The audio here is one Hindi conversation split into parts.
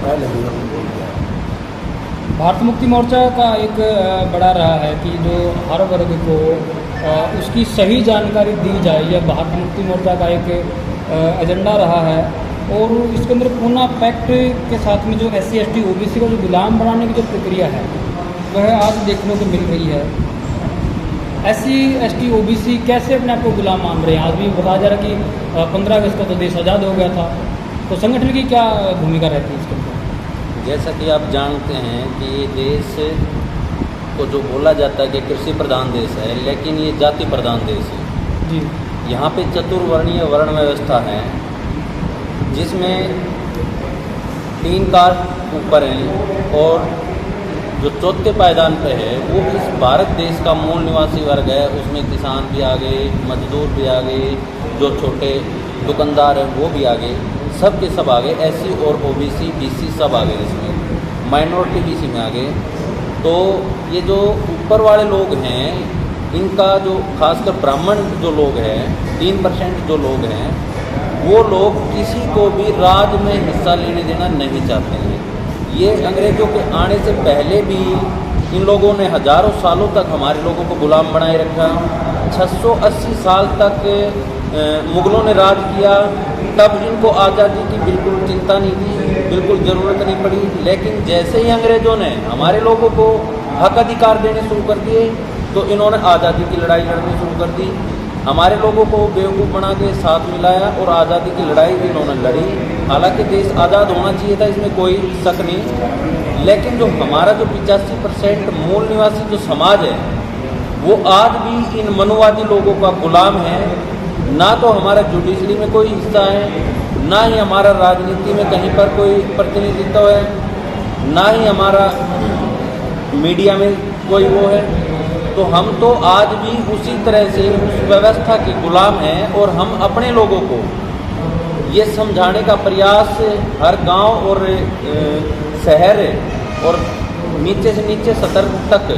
पहले भी हम बोल गया। भारत मुक्ति मोर्चा का एक बड़ा रहा है कि जो हर वर्ग को उसकी सही जानकारी दी जाए, यह भारत मुक्ति मोर्चा का एक एजेंडा रहा है। और इसके अंदर पूना पैक्ट के साथ में जो SC ST OBC को जो गुलाम बनाने की जो प्रक्रिया है वह आज देखने को मिल रही है। SC ST OBC कैसे अपने आप को गुलाम मान रहे हैं? आज भी बताया जा रहा है कि 15 अगस्त को तो देश आज़ाद हो गया था, तो संगठन की क्या भूमिका रहती है इसके अंदर? जैसा कि आप जानते हैं कि ये देश को जो बोला जाता है कि कृषि प्रधान देश है, लेकिन ये जाति प्रधान देश है जी। यहाँ पे चतुर्वर्णीय वर्ण व्यवस्था है, जिसमें 3 कास्ट ऊपर हैं और जो चौथे पायदान पे है वो इस भारत देश का मूल निवासी वर्ग है। उसमें किसान भी आ गए, मजदूर भी आ गए, जो छोटे दुकानदार हैं वो भी आ गए, सब के सब आ गए। SC और OBC BC सब आ गए, इसमें माइनॉरिटी भी इसी में आ गए। तो ये जो ऊपर वाले लोग हैं, इनका जो खासकर ब्राह्मण जो लोग हैं, 3% जो लोग हैं, वो लोग किसी को भी राज में हिस्सा लेने देना नहीं चाहते हैं। ये अंग्रेज़ों के आने से पहले भी इन लोगों ने हज़ारों सालों तक हमारे लोगों को गुलाम बनाए रखा। 680 साल तक मुग़लों ने राज किया, तब इनको आज़ादी की बिल्कुल चिंता नहीं थी, बिल्कुल ज़रूरत नहीं पड़ी। लेकिन जैसे ही अंग्रेज़ों ने हमारे लोगों को हक अधिकार देने शुरू कर दिए, तो इन्होंने आज़ादी की लड़ाई लड़नी शुरू कर दी। हमारे लोगों को बेवकूफ़ बना के साथ मिलाया और आज़ादी की लड़ाई भी इन्होंने लड़ी। हालांकि देश आज़ाद होना चाहिए था, इसमें कोई शक नहीं, लेकिन जो हमारा जो 85% मूल निवासी जो समाज है, वो आज भी इन मनुवादी लोगों का गुलाम है। ना तो हमारा जुडिशरी में कोई हिस्सा है, ना ही हमारा राजनीति में कहीं पर कोई प्रतिनिधित्व है, ना ही हमारा मीडिया में कोई वो है। तो हम तो आज भी उसी तरह से उस व्यवस्था के गुलाम हैं। और हम अपने लोगों को ये समझाने का प्रयास हर गांव और शहर और नीचे से नीचे सतर तक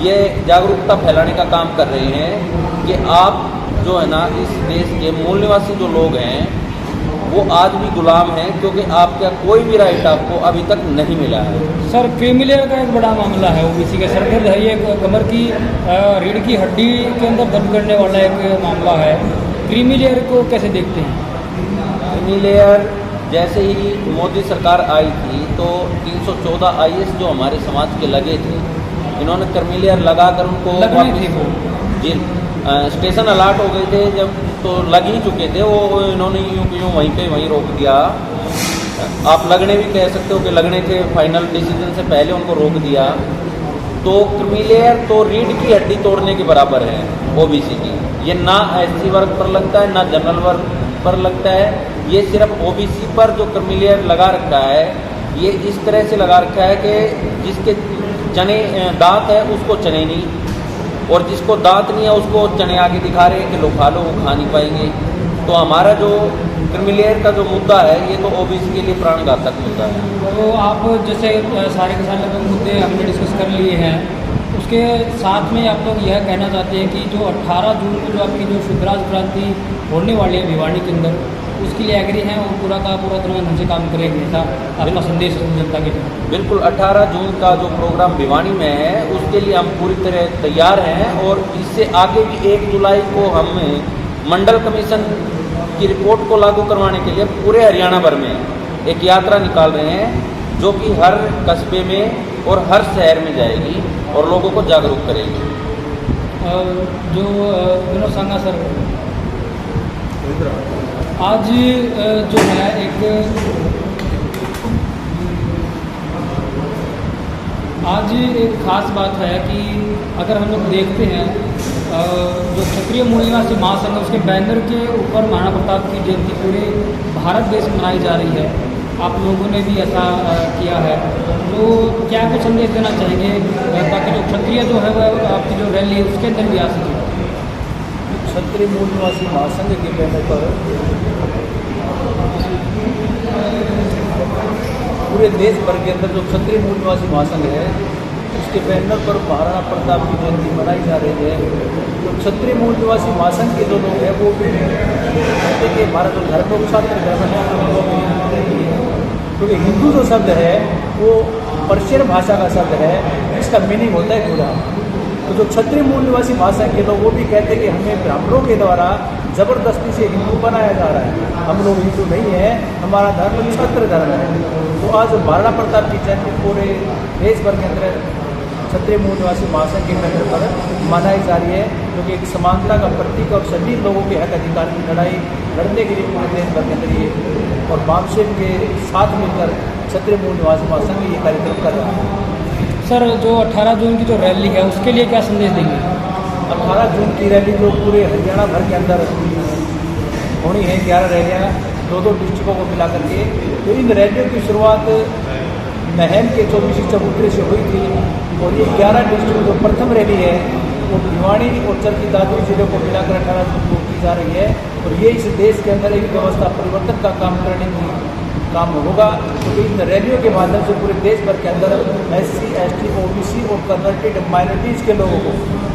ये जागरूकता फैलाने का काम कर रहे हैं कि आप जो है ना, इस देश के मूल निवासी जो लोग हैं वो आज भी गुलाम हैं, क्योंकि आपका कोई भी राइट आपको अभी तक नहीं मिला है। सर, क्रीमिलेयर का एक बड़ा मामला है OBC के सरदर्द है, ये कमर की रीढ़ की हड्डी के अंदर दर्द करने वाला एक मामला है। क्रीमिलेयर को कैसे देखते हैं? क्रीमिलेयर जैसे ही मोदी सरकार आई थी तो 314 IAS जो हमारे समाज के लगे थे, इन्होंने क्रीमिलेयर लगाकर उनको जी स्टेशन अलाट हो गए थे जब, तो लग ही चुके थे वो, इन्होंने यूँ वहीं पे वहीं रोक दिया। आप लगने भी कह सकते हो कि लगने के फाइनल डिसीजन से पहले उनको रोक दिया। तो क्रीमिलेयर तो रीढ़ की हड्डी तोड़ने के बराबर है OBC की। ये ना SC वर्ग पर लगता है, ना जनरल वर्ग पर लगता है, ये सिर्फ OBC पर जो क्रीमिलेयर लगा रखा है, ये इस तरह से लगा रखा है कि जिसके चने दांत है उसको चने नहीं, और जिसको दांत नहीं है उसको चने आगे दिखा रहे हैं कि लो खा लो, वो खा नहीं पाएंगे। तो हमारा जो क्रीमिलेयर का जो मुद्दा है, ये तो OBC के लिए प्राणघातक मुद्दा है। तो आप जैसे सारे के सारे लगभग मुद्दे हमने डिस्कस कर लिए हैं, उसके साथ में आप लोग यह कहना चाहते हैं कि जो 18 जून को जो आपकी जो शुभराज क्रांति होने वाली है भिवानी के अंदर, उसके लिए एग्री हैं और पूरा का पूरा तरह ढंग से काम करेंगे, ऐसा आपका संदेश है जनता के लिए? बिल्कुल, 18 जून का जो प्रोग्राम भिवानी में है उसके लिए हम पूरी तरह तैयार हैं। और इससे आगे भी 1 जुलाई को हम मंडल कमीशन की रिपोर्ट को लागू करवाने के लिए पूरे हरियाणा भर में एक यात्रा निकाल रहे हैं, जो कि हर कस्बे में और हर शहर में जाएगी और लोगों को जागरूक करेगी। जो विनोद सांगा सर, आज जो है आज एक ख़ास बात है कि अगर हम लोग देखते हैं जो क्षत्रिय मूल निवासी महासंघ है, उसके बैनर के ऊपर महाराणा प्रताप की जयंती पूरे भारत देश में मनाई जा रही है। आप लोगों ने भी ऐसा किया है, तो क्या कुछ संदेश देना चाहेंगे ताकि जो क्षत्रिय जो है वह आपकी जो रैली है उसके अंदर भी आ सके? क्षत्रिय मूल निवासी महासंघ के बैनर पर पूरे देश भर के अंदर जो क्षत्रिय मूल निवासी महासंघ है, उसके बैनर पर महाराणा प्रताप की जयंती मनाई जा रही है। तो क्षत्रिय मूल निवासी महासंघ के जो लोग हैं वो भी कहते कि हमारा जो धर्म छात्र धर्म है क्योंकि हिंदू जो शब्द है वो पर्शियन भाषा का शब्द है, इसका मीनिंग होता है गुलाम। तो जो क्षत्रिय मूल निवासी भाषा के लोग वो भी कहते हैं कि हमें ब्राह्मणों के द्वारा ज़बरदस्ती से हिंदू बनाया जा रहा है, हम लोग हिंदू नहीं है, हमारा धर्म क्षत्रिय धर्म है। तो आज महाराणा प्रताप की जयंती पूरे देश भर के अंदर क्षत्रिय मूल निवासी महासंघ के केंद्र पर मनाई जा रही है, जो कि एक समानता का प्रतीक और सभी लोगों के हक अधिकार की लड़ाई लड़ने के लिए पूरे देश भर के अंदर ये और बामसेन के साथ मिलकर क्षत्रिय मूल निवासी महासंघ ये कार्यक्रम कर रहा है। सर, जो 18 जून की जो रैली है उसके लिए क्या संदेश देंगे? 18 जून की रैली जो पूरे हरियाणा भर के अंदर होनी है, 11 रैलियाँ 2-2 डिस्ट्रिक्टों को मिला करके। तो इन रैलियों की शुरुआत महम के 24 चबूतरे से हुई थी और ये 11 डिस्ट्रिक्ट जो प्रथम रैली है वो भिवानी और चरखी दादरी जिले को मिलाकर 18 जून को की जा रही है। और ये इस देश के अंदर एक व्यवस्था परिवर्तन का काम करने की काम होगा, क्योंकि इन रैलियों के माध्यम से पूरे देश भर के अंदर SC, ST, OBC और कन्वर्टेड माइनॉरिटीज़ के लोगों को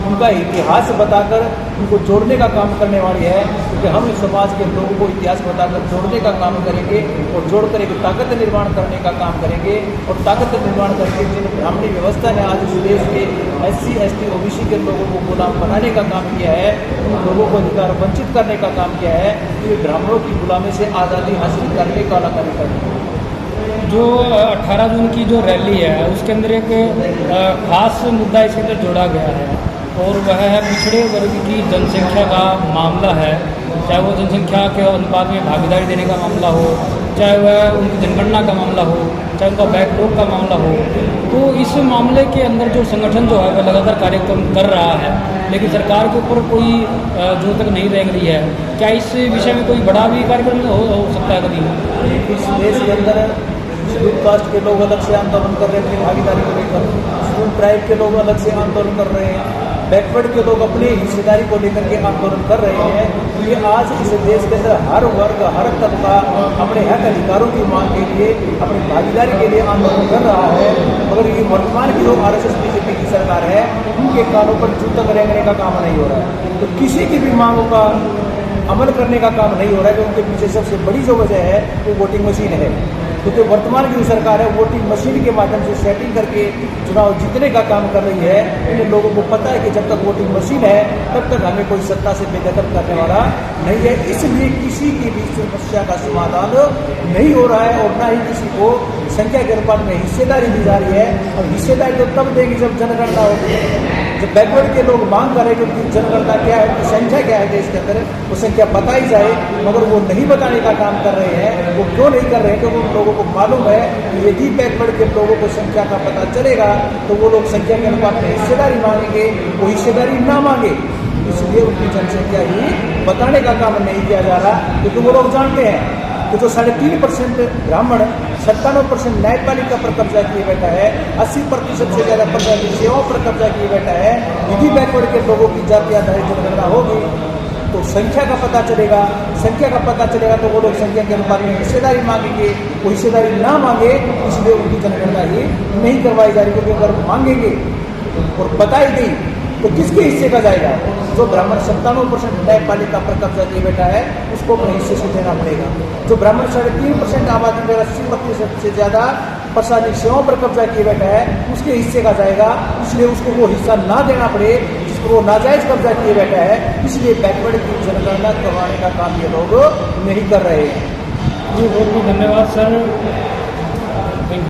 उनका इतिहास बताकर उनको जोड़ने का काम करने वाली है। क्योंकि हम इस समाज के लोगों को इतिहास बताकर जोड़ने का काम करेंगे और जोड़कर एक ताकत निर्माण करने का काम करेंगे। और ताकत निर्माण करके जिन ब्राह्मणी व्यवस्था ने आज इस देश के SC, ST, OBC के लोगों को गुलाम बनाने का काम किया है, उन लोगों को अधिकार वंचित करने का काम किया है, तो ब्राह्मणों की गुलामी से आज़ादी हासिल करने का कार्य जो 18 जून की जो रैली है उसके अंदर एक खास मुद्दा इसके अंदर जोड़ा गया है और वह है पिछड़े वर्ग की जनसंख्या का मामला है। चाहे वो जनसंख्या के अनुपात में भागीदारी देने का मामला हो, चाहे वह उनकी जनगणना का मामला हो, चाहे उनका बैकलॉग का मामला हो। तो इस मामले के अंदर जो संगठन जो है वह लगातार कार्यक्रम कर रहा है, लेकिन सरकार के ऊपर कोई जो तक नहीं रह रही है। क्या इस विषय में कोई बड़ा भी कार्यक्रम हो सकता है कभी? इस देश के अंदर शेड्यूल कास्ट के लोग अलग से आंदोलन कर रहे हैं अपनी भागीदारी को लेकर, शेड्यूल ट्राइब के लोग अलग से आंदोलन कर रहे हैं, बैकवर्ड के लोग अपनी हिस्सेदारी को लेकर के आंदोलन कर रहे हैं। ये आज इस देश के अंदर हर वर्ग हर तबका अपने हक अधिकारों की मांग के लिए अपनी भागीदारी के लिए आंदोलन कर रहा है। मगर ये वर्तमान की जो RSS BJP की सरकार है उनके कानों पर जूता रेंगने का काम नहीं हो रहा है। तो किसी की भी मांगों का अमल करने का काम नहीं हो रहा है। कि उनके पीछे सबसे बड़ी जो वजह है वो वोटिंग मशीन है, क्योंकि वर्तमान की जो सरकार है वोटिंग मशीन के माध्यम से सेटिंग करके चुनाव जीतने का काम कर रही है। इन लोगों को पता है कि जब तक वोटिंग मशीन है तब तक हमें कोई सत्ता से बेदखल करने वाला नहीं है, इसलिए किसी की भी समस्या का समाधान नहीं हो रहा है और ना ही किसी को संख्या के अनुपात में हिस्सेदारी दी जा रही है। और हिस्सेदारी तो तब देगी जब जनगणना होगी। जब बैकवर्ड के लोग मांग कर रहे हैं कि उनकी जनगणना क्या है, उनकी संख्या क्या है देश के अंदर, वो संख्या बताई जाए, मगर वो नहीं बताने का काम कर रहे हैं। वो क्यों नहीं कर रहे हैं? क्योंकि उन लोगों को मालूम है कि यदि बैकवर्ड के लोगों को संख्या का पता चलेगा तो वो लोग संख्या के अनुपात में हिस्सेदारी मांगेंगे, वो हिस्सेदारी ना मांगे, इसलिए उनकी जनसंख्या ही बताने का काम नहीं किया जा रहा। क्योंकि वो लोग जानते हैं कि जो 3.5% ब्राह्मण 97% न्यायपालिका पर कब्जा किए बैठा है, 80% से ज़्यादा प्रशासनिक सेवाओं पर कब्जा किए बैठा है। यदि बैकवर्ड के लोगों की जाति आधारित जनगणना होगी तो संख्या का पता चलेगा, संख्या का पता चलेगा तो वो लोग संख्या के अनुपात में हिस्सेदारी मांगेंगे, वो हिस्सेदारी ना मांगे इसलिए उनकी जनगणना ही नहीं करवाई जा रही। क्योंकि अगर मांगेंगे और बताई गई तो किसके हिस्से का जाएगा? जो ब्राह्मण 97% न्यायपालिका पर कब्जा किए बैठा है उसको अपने हिस्से से देना पड़ेगा। जो ब्राह्मण 3.5% आबादी में 80% से ज़्यादा प्रशासनिक सेवाओं पर कब्जा किए बैठा है उसके हिस्से का जाएगा, इसलिए उसको वो हिस्सा ना देना पड़े जिसको वो नाजायज़ कब्जा किए बैठा है। इसलिए बैकवर्ड की जनगणना करवाने का काम ये लोग नहीं कर रहे हैं। जी बहुत बहुत धन्यवाद सर।